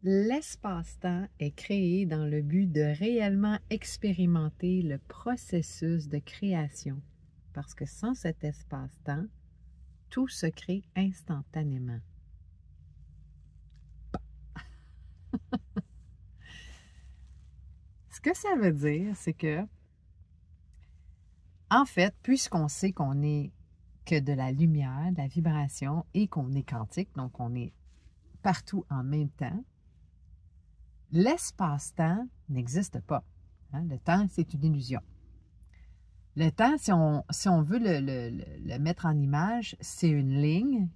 L'espace-temps est créé dans le but de réellement expérimenter le processus de création, parce que sans cet espace-temps, tout se crée instantanément. Ce que ça veut dire, c'est que, en fait, puisqu'on sait qu'on n'est que de la lumière, de la vibration, et qu'on est quantique, donc on est partout en même temps, l'espace-temps n'existe pas. Hein? Le temps, c'est une illusion. Le temps, si on veut le mettre en image, c'est une ligne.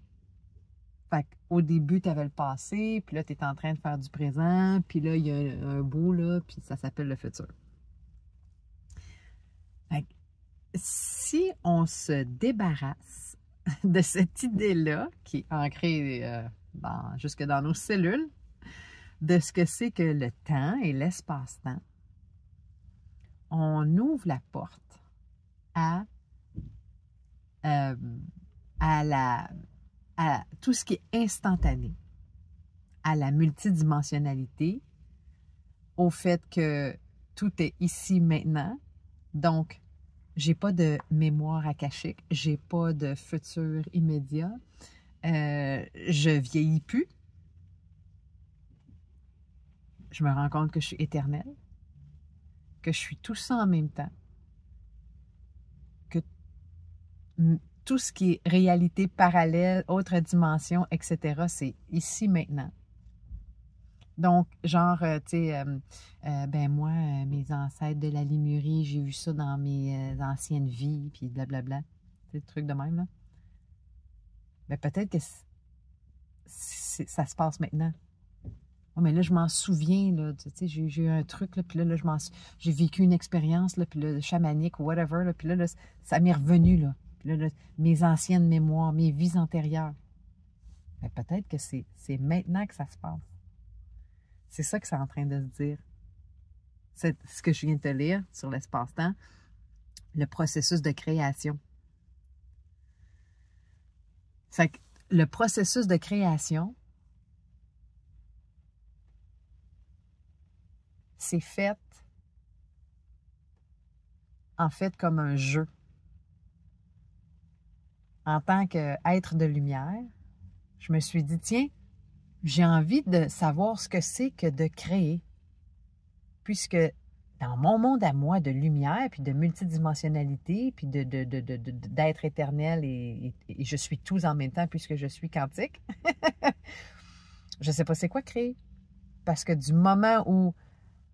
Fait qu'au début, tu avais le passé, puis là, tu es en train de faire du présent, puis là, il y a un bout, là, puis ça s'appelle le futur. Fait que si on se débarrasse de cette idée-là, qui est ancrée jusque dans nos cellules, de ce que c'est que le temps et l'espace-temps, on ouvre la porte à tout ce qui est instantané, à la multidimensionnalité, au fait que tout est ici maintenant. Donc, j'ai pas de mémoire akashique, j'ai pas de futur immédiat, je vieillis plus. Je me rends compte que je suis éternelle, que je suis tout ça en même temps, que tout ce qui est réalité parallèle, autre dimension, etc., c'est ici maintenant. Donc, genre, tu sais, moi, mes ancêtres de la Lémurie, j'ai vu ça dans mes anciennes vies, puis blablabla. C'est le truc de même, là. Ben, peut-être que ça se passe maintenant. Oh, mais là, je m'en souviens, là, tu sais, j'ai eu un truc, là, puis là j'ai vécu une expérience, là, puis là, chamanique, whatever, là, puis là, ça m'est revenu, là. Puis là, mes anciennes mémoires, mes vies antérieures. Ben, peut-être que c'est maintenant que ça se passe. C'est ça que c'est en train de se dire. C'est ce que je viens de te lire sur l'espace-temps, le processus de création. Fait que le processus de création, c'est fait, en fait, comme un jeu. En tant qu'être de lumière, je me suis dit, tiens, j'ai envie de savoir ce que c'est que de créer. Puisque dans mon monde à moi de lumière, puis de multidimensionnalité, puis d'être éternel et je suis tous en même temps puisque je suis quantique, je ne sais pas c'est quoi créer. Parce que du moment où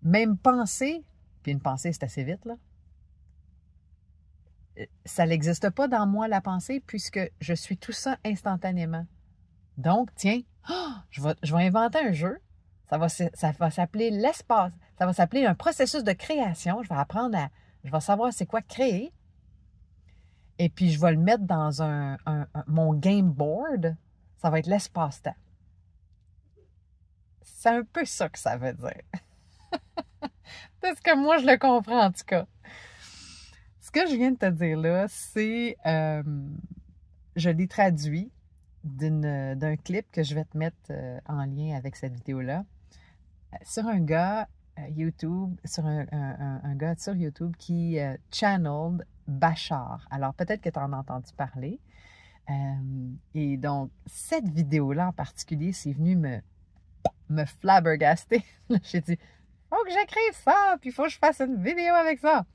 même penser, puis une pensée c'est assez vite, là, ça n'existe pas dans moi la pensée puisque je suis tout ça instantanément. Donc, tiens, je vais inventer un jeu. Ça va s'appeler l'espace. Ça va s'appeler un processus de création. Je vais savoir c'est quoi créer. Et puis, je vais le mettre dans mon game board. Ça va être l'espace-temps. C'est un peu ça que ça veut dire. C'est ce que moi, je le comprends en tout cas. Ce que je viens de te dire là, c'est... je l'ai traduit d'un clip que je vais te mettre en lien avec cette vidéo-là, sur un gars YouTube, sur un gars sur YouTube qui channeled Bashar. Alors, peut-être que tu en as entendu parler. Et donc, cette vidéo-là en particulier, c'est venu me flabbergaster. J'ai dit, faut que j'écrive ça, puis il faut que je fasse une vidéo avec ça.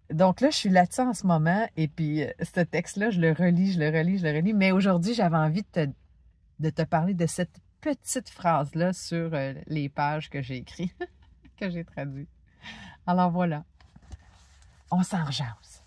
Donc là, je suis là-dessus en ce moment, et puis ce texte-là, je le relis, mais aujourd'hui, j'avais envie de te parler de cette petite phrase-là sur les pages que j'ai écrites, que j'ai traduites. Alors voilà, on s'en rejase.